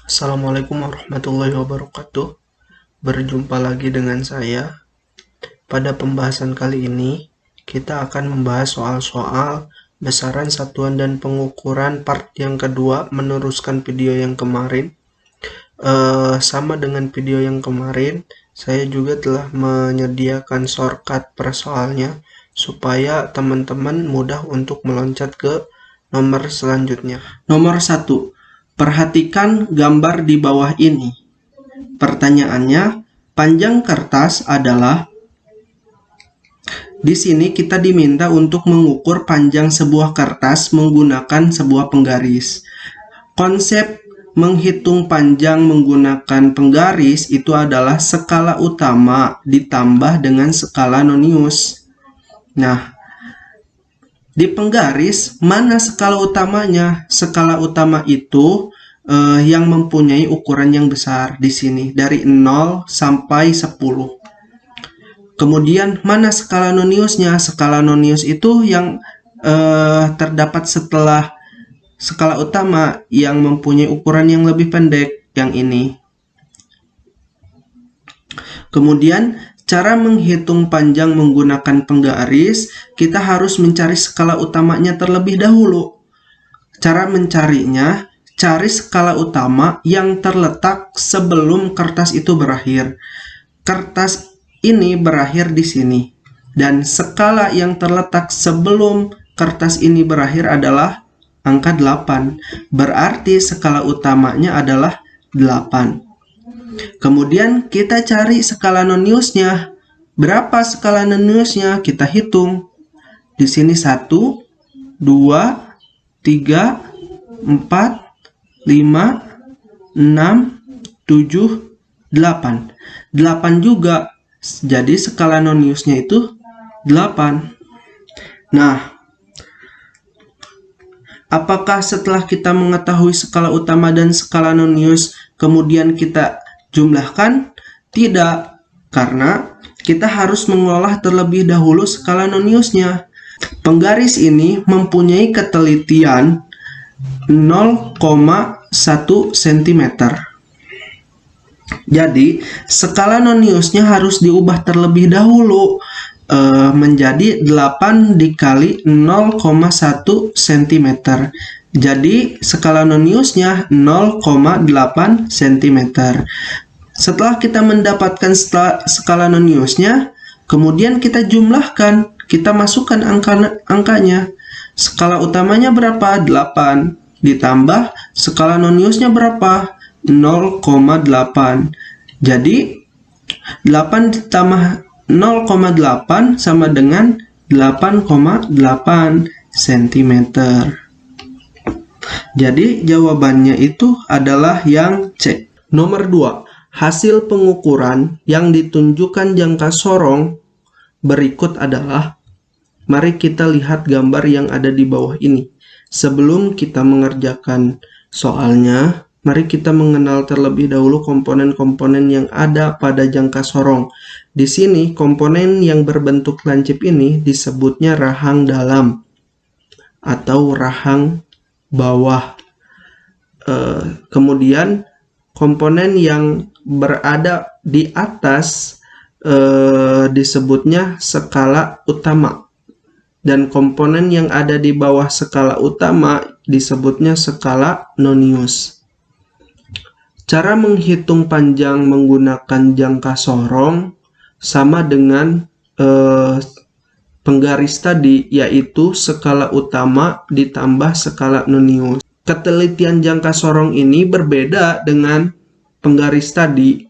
Assalamualaikum warahmatullahi wabarakatuh. Berjumpa lagi dengan saya. Pada pembahasan kali ini, kita akan membahas soal-soal besaran satuan dan pengukuran part yang kedua, meneruskan video yang kemarin. Sama dengan video yang kemarin, saya juga telah menyediakan shortcut per soalnya supaya teman-teman mudah untuk meloncat ke nomor selanjutnya. Nomor 1. Perhatikan gambar di bawah ini. Pertanyaannya, panjang kertas adalah. Di sini kita diminta untuk mengukur panjang sebuah kertas menggunakan sebuah penggaris. Konsep menghitung panjang menggunakan penggaris itu adalah skala utama ditambah dengan skala nonius. Nah, di penggaris, mana skala utamanya? Skala utama itu yang mempunyai ukuran yang besar di sini, dari 0 sampai 10. Kemudian, mana skala noniusnya? Skala nonius itu yang terdapat setelah skala utama yang mempunyai ukuran yang lebih pendek, yang ini. Kemudian, cara menghitung panjang menggunakan penggaris, kita harus mencari skala utamanya terlebih dahulu. Cara mencarinya, cari skala utama yang terletak sebelum kertas itu berakhir. Kertas ini berakhir di sini. Dan skala yang terletak sebelum kertas ini berakhir adalah angka 8. Berarti skala utamanya adalah 8. Kemudian kita cari skala noniusnya. Berapa skala noniusnya? Kita hitung. Di sini 1, 2, 3, 4, 5, 6, 7, 8. 8 juga. Jadi skala noniusnya itu 8. Nah, apakah setelah kita mengetahui skala utama dan skala nonius, kemudian kita jumlahkan? Tidak, karena kita harus mengolah terlebih dahulu skala noniusnya. Penggaris ini mempunyai ketelitian 0,1 cm. Jadi, skala noniusnya harus diubah terlebih dahulu menjadi 8 dikali 0,1 cm. Jadi, skala noniusnya 0,8 cm. Setelah kita mendapatkan skala noniusnya, kemudian kita jumlahkan, kita masukkan angkanya. Skala utamanya berapa? 8. Ditambah skala noniusnya berapa? 0,8. Jadi, 8 ditambah 0,8 sama dengan 8,8 cm. Jadi, jawabannya itu adalah yang C. Nomor 2. Hasil pengukuran yang ditunjukkan jangka sorong berikut adalah. Mari kita lihat gambar yang ada di bawah ini. Sebelum kita mengerjakan soalnya, mari kita mengenal terlebih dahulu komponen-komponen yang ada pada jangka sorong. Di sini, komponen yang berbentuk lancip ini disebutnya rahang dalam atau rahang bawah. Kemudian, komponen yang berada di atas disebutnya skala utama. Dan komponen yang ada di bawah skala utama disebutnya skala nonius. Cara menghitung panjang menggunakan jangka sorong sama dengan penggaris tadi, yaitu skala utama ditambah skala nonius. Ketelitian jangka sorong ini berbeda dengan penggaris tadi.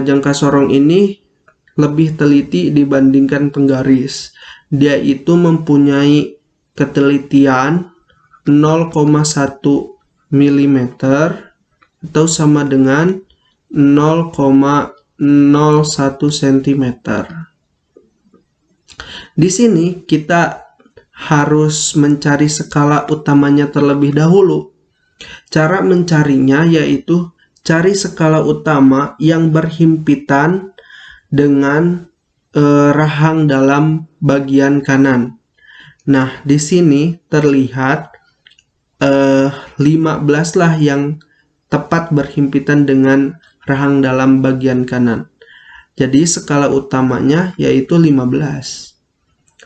Jangka sorong ini lebih teliti dibandingkan penggaris. Dia itu mempunyai ketelitian 0,1 mm atau sama dengan 0,01 cm. Di sini kita harus mencari skala utamanya terlebih dahulu. Cara mencarinya yaitu cari skala utama yang berhimpitan dengan rahang dalam bagian kanan. Nah, di sini terlihat 15 lah yang tepat berhimpitan dengan rahang dalam bagian kanan. Jadi skala utamanya yaitu 15.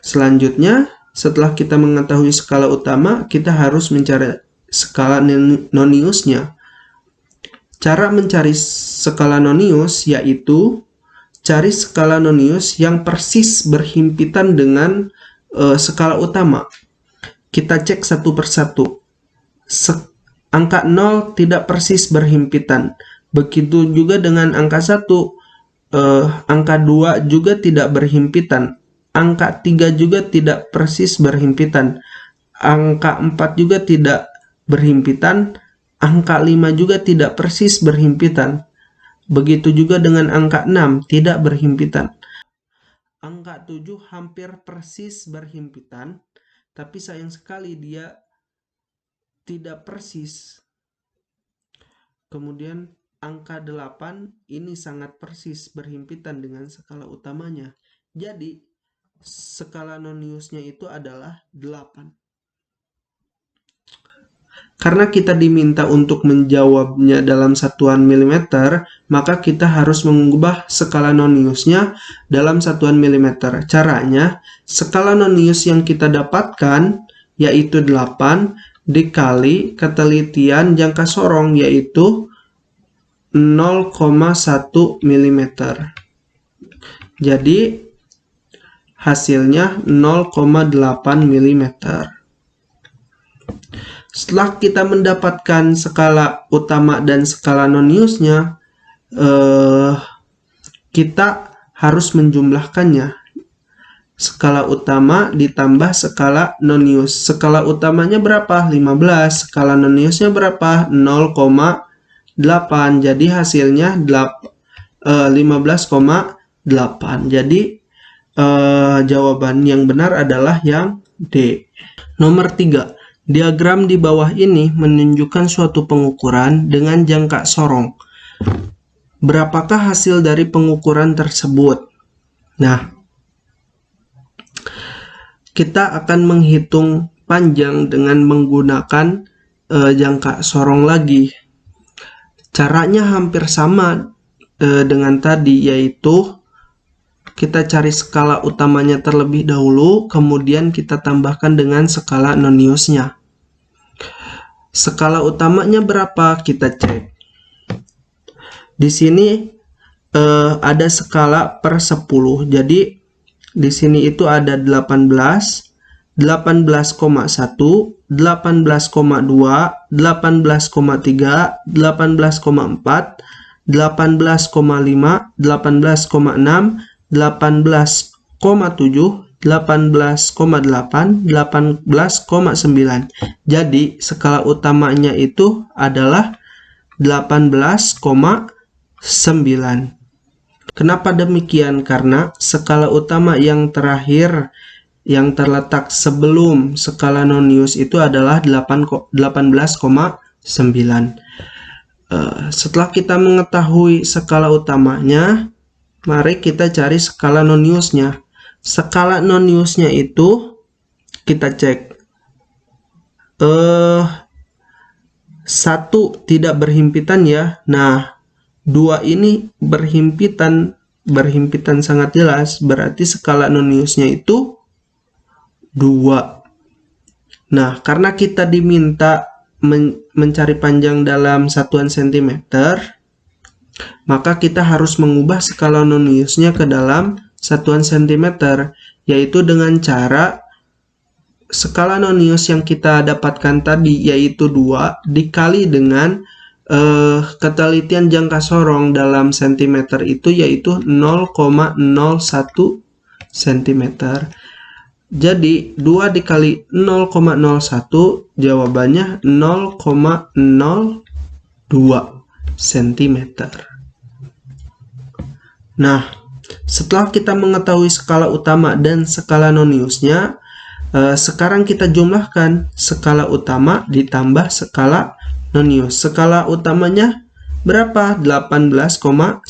Selanjutnya, setelah kita mengetahui skala utama, kita harus mencari skala noniusnya. Cara mencari skala nonius yaitu cari skala nonius yang persis berhimpitan dengan skala utama. Kita cek satu persatu. Angka 0 tidak persis berhimpitan. Begitu juga dengan angka 1. Angka 2 juga tidak berhimpitan. Angka 3 juga tidak persis berhimpitan. Angka 4 juga tidak berhimpitan. Angka 5 juga tidak persis berhimpitan. Begitu juga dengan angka 6 tidak berhimpitan. Angka 7 hampir persis berhimpitan, tapi sayang sekali dia tidak persis. Kemudian angka 8 ini sangat persis berhimpitan dengan skala utamanya. Jadi skala noniusnya itu adalah 8. Karena kita diminta untuk menjawabnya dalam satuan milimeter, maka kita harus mengubah skala noniusnya dalam satuan milimeter. Caranya, skala nonius yang kita dapatkan yaitu 8 dikali ketelitian jangka sorong yaitu 0,1 mm. Jadi hasilnya 0,8 mm. Setelah kita mendapatkan skala utama dan skala noniusnya, kita harus menjumlahkannya. Skala utama ditambah skala nonius. Skala utamanya berapa? 15. Skala noniusnya berapa? 0,8. Jadi hasilnya 15,8. Jadi jawaban yang benar adalah yang D. Nomor 3. Diagram di bawah ini menunjukkan suatu pengukuran dengan jangka sorong. Berapakah hasil dari pengukuran tersebut? Nah, kita akan menghitung panjang dengan menggunakan jangka sorong lagi. Caranya hampir sama dengan tadi, yaitu kita cari skala utamanya terlebih dahulu, kemudian kita tambahkan dengan skala noniusnya. Skala utamanya berapa? Kita cek. Di sini ada skala per 10. Jadi di sini itu ada 18, 18,1, 18,2, 18,3, 18,4, 18,5, 18,6, 18,7, 18,8, 18,9. Jadi skala utamanya itu adalah 18,9. Kenapa demikian? Karena skala utama yang terakhir yang terletak sebelum skala nonius itu adalah 18,9. Setelah kita mengetahui skala utamanya, mari kita cari skala noniusnya. Skala noniusnya itu kita cek. 1 tidak berhimpitan ya. Nah, 2 ini berhimpitan sangat jelas. Berarti skala noniusnya itu 2. Nah, karena kita diminta mencari panjang dalam satuan sentimeter, maka kita harus mengubah skala noniusnya ke dalam satuan sentimeter, yaitu dengan cara skala nonius yang kita dapatkan tadi yaitu 2 dikali dengan ketelitian jangka sorong dalam sentimeter itu yaitu 0,01 cm. Jadi 2 dikali 0,01 jawabannya 0,02 cm. Nah, setelah kita mengetahui skala utama dan skala noniusnya, sekarang kita jumlahkan skala utama ditambah skala nonius. Skala utamanya berapa? 18,9.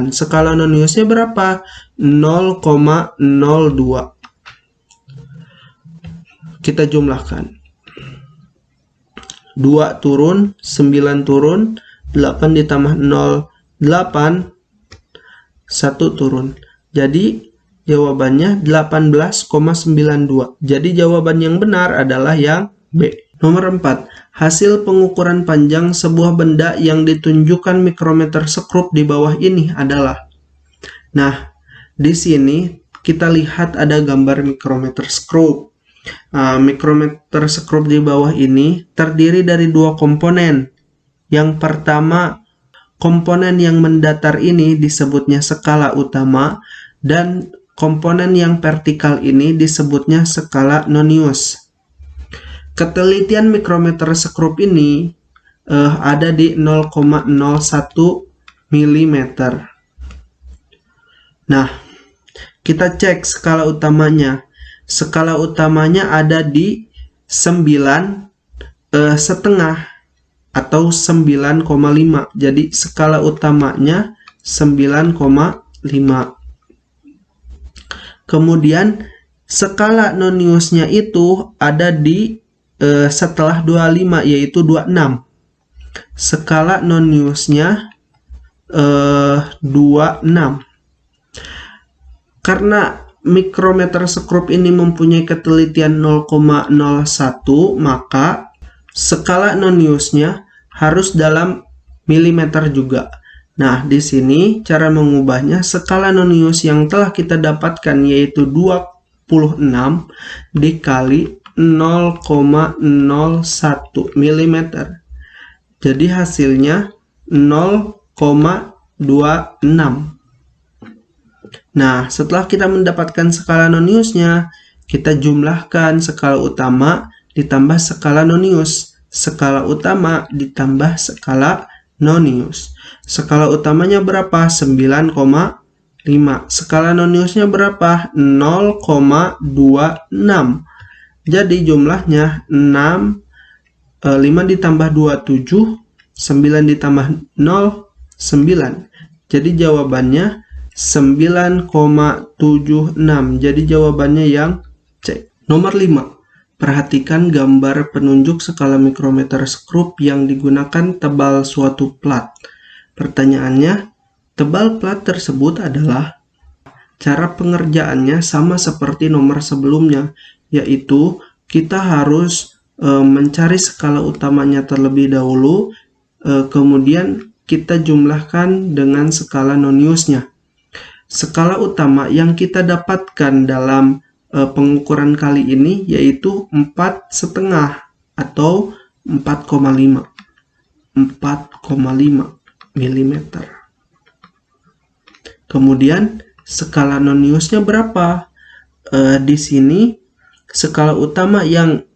Skala noniusnya berapa? 0,02. Kita jumlahkan. 2 turun, 9 turun, 8 ditambah 0, 8, 1 turun. Jadi jawabannya 18,92. Jadi jawaban yang benar adalah yang B. Nomor 4. Hasil pengukuran panjang sebuah benda yang ditunjukkan mikrometer skrup di bawah ini adalah. Nah, di sini kita lihat ada gambar mikrometer skrup. Mikrometer skrup di bawah ini terdiri dari dua komponen. Yang pertama, komponen yang mendatar ini disebutnya skala utama, dan komponen yang vertikal ini disebutnya skala Nonius. Ketelitian mikrometer skrup ini ada di 0,01 mm. Nah, kita cek skala utamanya. Skala utamanya ada di 9,5 atau 9,5. Jadi skala utamanya 9,5. Kemudian skala Noniusnya itu ada di setelah 25, yaitu 26. Skala Noniusnya 26. Karena mikrometer skrup ini mempunyai ketelitian 0,01, maka skala Noniusnya harus dalam milimeter juga. Nah, di sini cara mengubahnya, skala Nonius yang telah kita dapatkan yaitu 26 dikali 0,01 mm. Jadi hasilnya 0,26. Nah, setelah kita mendapatkan skala Noniusnya, kita jumlahkan skala utama ditambah skala Nonius. Skala utama ditambah skala Nonius. Skala utamanya berapa? 9,5. Skala Noniusnya berapa? 0,26. Jadi jumlahnya 5 ditambah 2, 7. 9 ditambah 0, 9. Jadi jawabannya 9,76. Jadi jawabannya yang C. Nomor 5. Perhatikan gambar penunjuk skala mikrometer skrup yang digunakan tebal suatu plat. Pertanyaannya, tebal plat tersebut adalah. Cara pengerjaannya sama seperti nomor sebelumnya, yaitu kita harus mencari skala utamanya terlebih dahulu, kemudian kita jumlahkan dengan skala Noniusnya. Skala utama yang kita dapatkan dalam pengukuran kali ini yaitu 4,5 atau 4,5 mm. Kemudian skala Noniusnya berapa? Di sini skala utama yang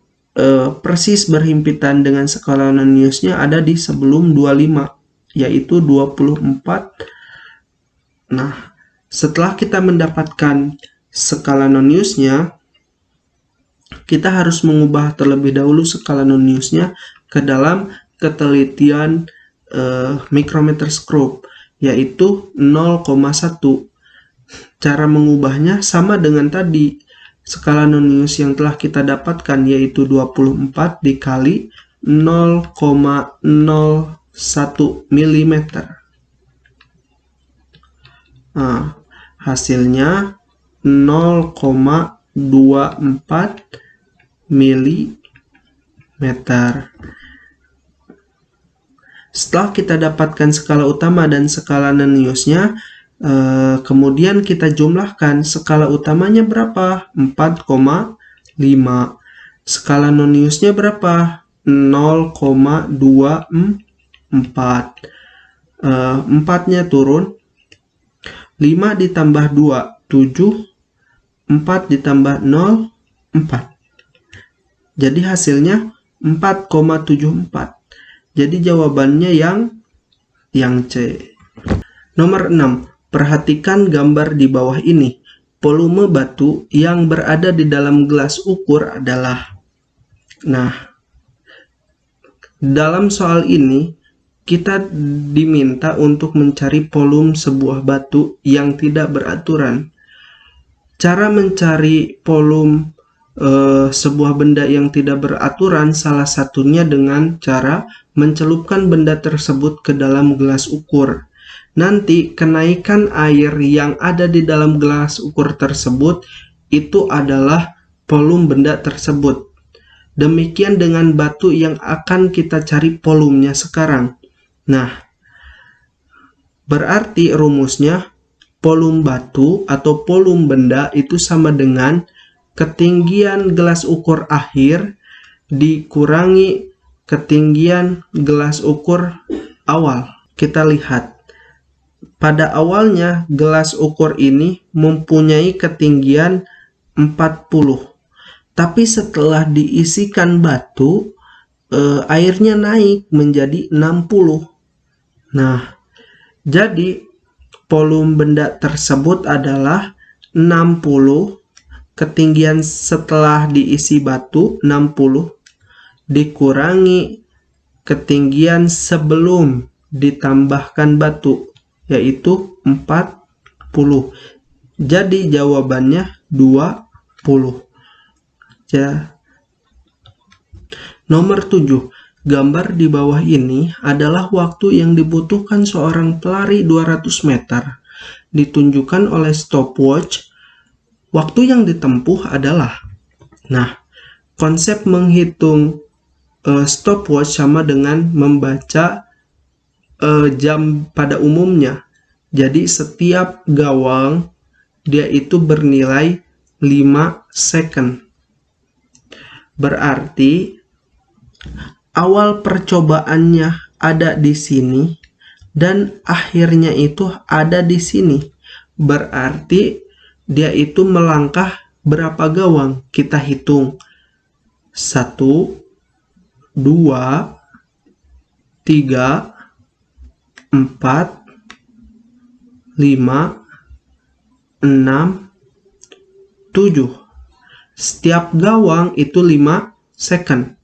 persis berhimpitan dengan skala Noniusnya ada di sebelum 25, yaitu 24. Nah, setelah kita mendapatkan skala Noniusnya, kita harus mengubah terlebih dahulu skala Noniusnya ke dalam ketelitian mikrometer skrup, yaitu 0,1. Cara mengubahnya sama dengan tadi. Skala Nonius yang telah kita dapatkan yaitu 24 dikali 0,01 mm. Nah, hasilnya 0,24 mm. Setelah kita dapatkan skala utama dan skala Noniusnya, kemudian kita jumlahkan. Skala utamanya berapa? 4,5. Skala Noniusnya berapa? 0,24. 4-nya turun. 5 ditambah 2, 7. 4 ditambah 0, 4. Jadi hasilnya 4,74. Jadi jawabannya yang C. Nomor 6. Perhatikan gambar di bawah ini. Volume batu yang berada di dalam gelas ukur adalah. Nah, dalam soal ini kita diminta untuk mencari volume sebuah batu yang tidak beraturan. Cara mencari volume sebuah benda yang tidak beraturan, salah satunya dengan cara mencelupkan benda tersebut ke dalam gelas ukur. Nanti kenaikan air yang ada di dalam gelas ukur tersebut itu adalah volume benda tersebut. Demikian dengan batu yang akan kita cari volumenya sekarang. Nah, berarti rumusnya volume batu atau volume benda itu sama dengan ketinggian gelas ukur akhir dikurangi ketinggian gelas ukur awal. Kita lihat, pada awalnya gelas ukur ini mempunyai ketinggian 40. Tapi setelah diisikan batu, airnya naik menjadi 60. Nah, jadi volume benda tersebut adalah 60, ketinggian setelah diisi batu 60, dikurangi ketinggian sebelum ditambahkan batu, yaitu 40. Jadi jawabannya 20. Nomor 7. Gambar di bawah ini adalah waktu yang dibutuhkan seorang pelari 200 meter. Ditunjukkan oleh stopwatch. Waktu yang ditempuh adalah, nah, konsep menghitung stopwatch sama dengan membaca jam pada umumnya. Jadi setiap gawang dia itu bernilai 5 second. Berarti awal percobaannya ada di sini dan akhirnya itu ada di sini. Berarti dia itu melangkah berapa gawang? Kita hitung. 1, 2, 3, 4, 5, 6, 7. Setiap gawang itu 5 second.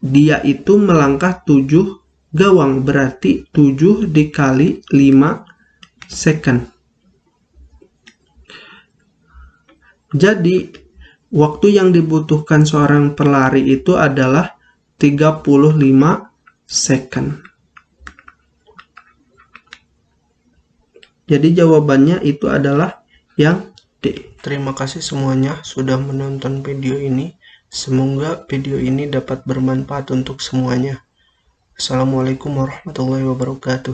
Dia itu melangkah 7 gawang, berarti 7 dikali 5 second. Jadi, waktu yang dibutuhkan seorang pelari itu adalah 35 second. Jadi jawabannya itu adalah yang D. Terima kasih semuanya sudah menonton video ini. Semoga video ini dapat bermanfaat untuk semuanya. Assalamualaikum warahmatullahi wabarakatuh.